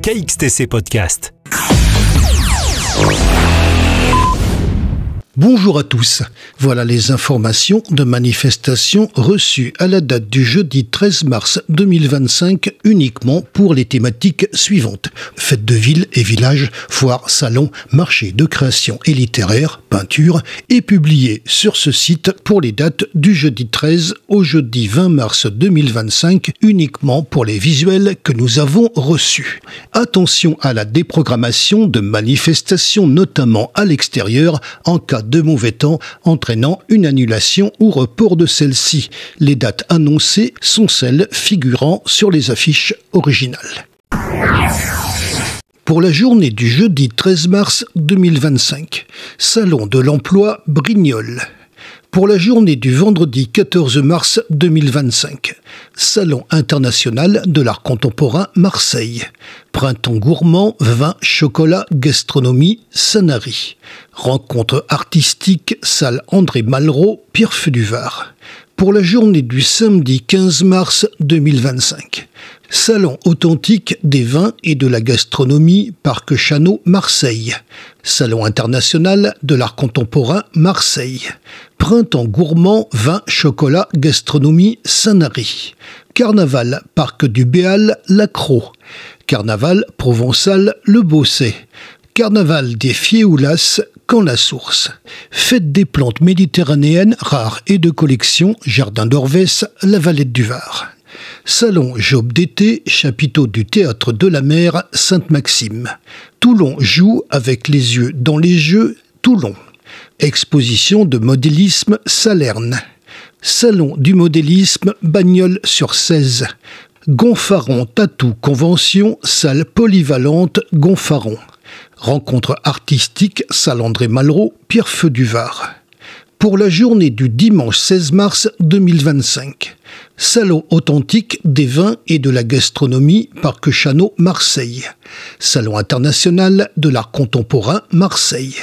KXTC Podcast. Bonjour à tous, voilà les informations de manifestations reçues à la date du jeudi 13 mars 2025 uniquement pour les thématiques suivantes. Fêtes de ville et village, foires, salons, marchés de création et littéraire, peinture, et publiées sur ce site pour les dates du jeudi 13 au jeudi 20 mars 2025 uniquement pour les visuels que nous avons reçus. Attention à la déprogrammation de manifestations notamment à l'extérieur en cas de mauvais temps entraînant une annulation ou report de celle-ci. Les dates annoncées sont celles figurant sur les affiches originales. Pour la journée du jeudi 13 mars 2025, Salon de l'Emploi Brignoles. Pour la journée du vendredi 14 mars 2025, Salon international de l'art contemporain Marseille. Printemps gourmand, vin, chocolat, gastronomie, Sanary. Rencontre artistique, salle André Malraux, Pierrefeu du Var. Pour la journée du samedi 15 mars 2025, Salon authentique des vins et de la gastronomie, Parc Chano, Marseille. Salon international de l'art contemporain Marseille. Printemps gourmand, vin, chocolat, gastronomie, Sanary. Carnaval, Parc du Béal, Lacroix. Carnaval provençal, Le Bosset. Carnaval des Fiéoulas, Caen-la-Source. Fête des plantes méditerranéennes rares et de collection, Jardin d'Orvès, La Valette du Var. Salon Job d'été, chapiteau du Théâtre de la Mer, Sainte-Maxime. Toulon joue avec les yeux dans les jeux, Toulon. Exposition de modélisme Salerne. Salon du modélisme Bagnols-sur-Cèze. Gonfaron Tatou Convention, salle polyvalente Gonfaron. Rencontre artistique, salle André Malraux, Pierrefeu du Var. Pour la journée du dimanche 16 mars 2025, Salon authentique des vins et de la gastronomie, Parc Chano, Marseille. Salon international de l'art contemporain, Marseille.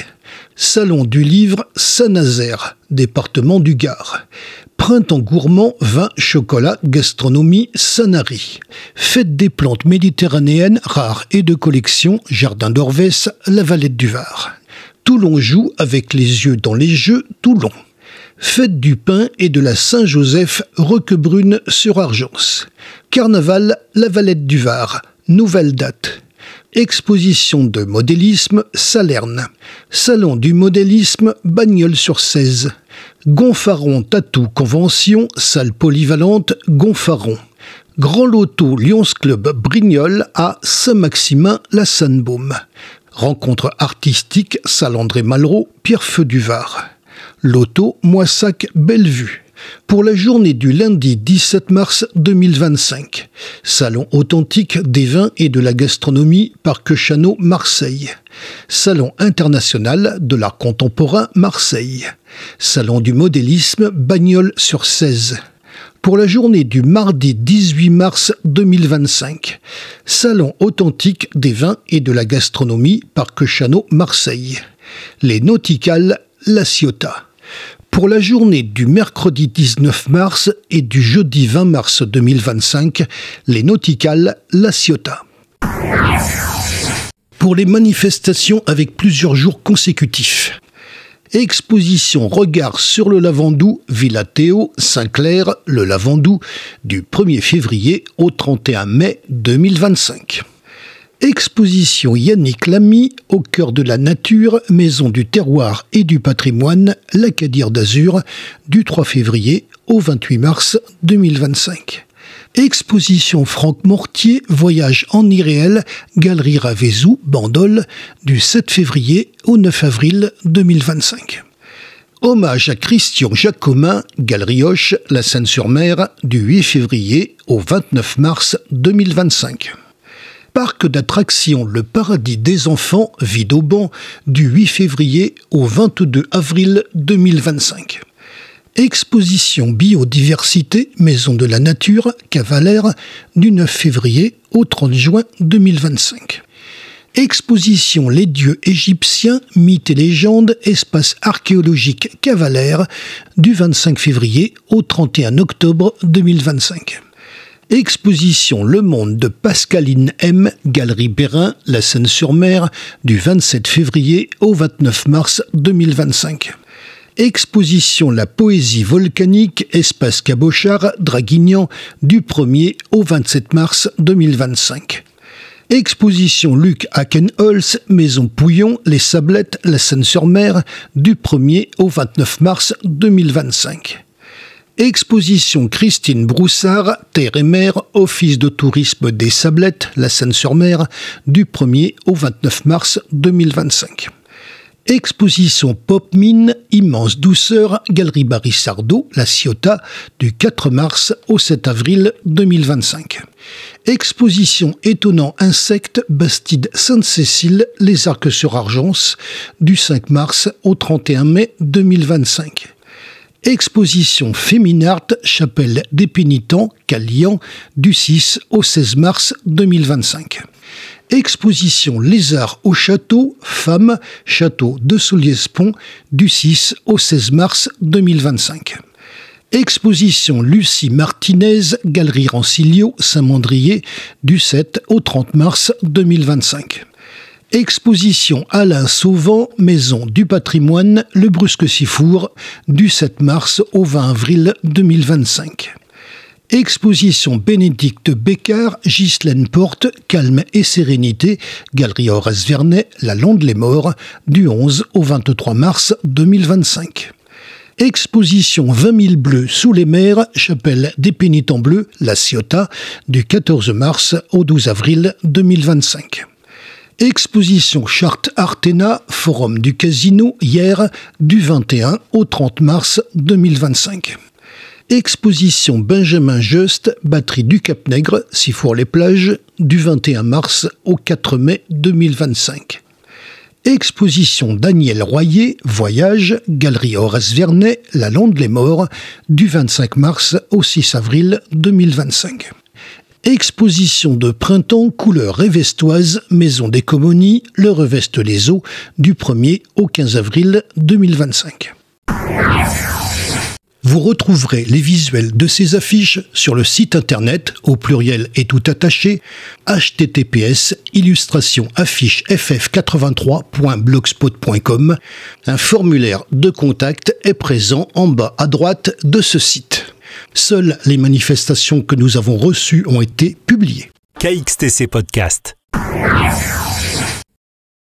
Salon du livre Saint-Nazaire, département du Gard. Printemps gourmand, vin, chocolat, gastronomie, Sanary. Fête des plantes méditerranéennes rares et de collection, Jardin d'Orvès, La Valette du Var. Toulon joue avec les yeux dans les jeux, Toulon. Fête du pain et de la Saint-Joseph, Roquebrune sur Argence. Carnaval, La Valette du Var, nouvelle date. Exposition de modélisme, Salerne. Salon du modélisme, Bagnols-sur-Cèze. Gonfaron Tatou Convention, salle polyvalente, Gonfaron. Grand Loto Lions Club Brignoles à Saint-Maximin-la-Sanbaume. Rencontre artistique, salle André Malraux, Pierrefeu du Var. Loto Moissac Bellevue. Pour la journée du lundi 17 mars 2025, Salon authentique des vins et de la gastronomie, Parc Chano, Marseille. Salon international de l'art contemporain, Marseille. Salon du modélisme, Bagnols-sur-Cèze. Pour la journée du mardi 18 mars 2025, Salon authentique des vins et de la gastronomie, Parc Chano, Marseille. Les Nauticales, La Ciotat. Pour la journée du mercredi 19 mars et du jeudi 20 mars 2025, les Nauticales, La Ciotat. Pour les manifestations avec plusieurs jours consécutifs. Exposition Regard sur le Lavandou, Villa Théo, Saint-Clair, le Lavandou, du 1er février au 31 mai 2025. Exposition Yannick Lamy, au cœur de la nature, maison du terroir et du patrimoine, l'Acadie d'Azur, du 3 février au 28 mars 2025. Exposition Franck Mortier, voyage en irréel, Galerie Ravezou, Bandol, du 7 février au 9 avril 2025. Hommage à Christian Jacomin, Galerie Hoche, La Seine-sur-Mer, du 8 février au 29 mars 2025. Parc d'attractions Le Paradis des Enfants, Vidauban, du 8 février au 22 avril 2025. Exposition Biodiversité, Maison de la Nature, Cavalère, du 9 février au 30 juin 2025. Exposition Les dieux égyptiens, mythes et légendes, espace archéologique Cavalère, du 25 février au 31 octobre 2025. Exposition Le Monde de Pascaline M, Galerie Perrin, La Seine-sur-Mer, du 27 février au 29 mars 2025. Exposition La Poésie Volcanique, Espace Cabochard, Draguignan, du 1er au 27 mars 2025. Exposition Luc Hakenholz, Maison Pouillon, Les Sablettes, La Seine-sur-Mer, du 1er au 29 mars 2025. Exposition Christine Broussard, Terre et Mer, Office de tourisme des Sablettes, La Seine-sur-Mer, du 1er au 29 mars 2025. Exposition Pop Mine, Immense Douceur, Galerie Barry Sardo, La Ciotat, du 4 mars au 7 avril 2025. Exposition Étonnant Insectes, Bastide Sainte-Cécile, Les Arcs-sur-Argence, du 5 mars au 31 mai 2025. Exposition Féminart, Chapelle des Pénitents, Calian, du 6 au 16 mars 2025. Exposition Lézard au Château, Femmes, Château de Solliès-Pont, du 6 au 16 mars 2025. Exposition Lucie Martinez, Galerie Rancilio, Saint-Mandrier, du 7 au 30 mars 2025. Exposition Alain Sauvant, Maison du Patrimoine, Le Brusque-Sifour, du 7 mars au 20 avril 2025. Exposition Bénédicte Bécard, Ghislaine Porte, Calme et Sérénité, Galerie Horace Vernet, La Londe-les-Morts, du 11 au 23 mars 2025. Exposition 20 000 bleus sous les mers, Chapelle des Pénitents Bleus, La Ciotat, du 14 mars au 12 avril 2025. Exposition Charte Artena, Forum du Casino, hier, du 21 au 30 mars 2025. Exposition Benjamin Just, Batterie du Cap-Nègre, Sifour-les-Plages, du 21 mars au 4 mai 2025. Exposition Daniel Royer, Voyage, Galerie Horace Vernet, La Londe-les-Morts, du 25 mars au 6 avril 2025. Exposition de printemps couleur révestoise, Maison des Comonies, Le Reveste-les-Eaux, du 1er au 15 avril 2025. Vous retrouverez les visuels de ces affiches sur le site internet, au pluriel et tout attaché, https://illustrationafficheff83.blogspot.com. Un formulaire de contact est présent en bas à droite de ce site. Seules les manifestations que nous avons reçues ont été publiées. KXTC Podcast.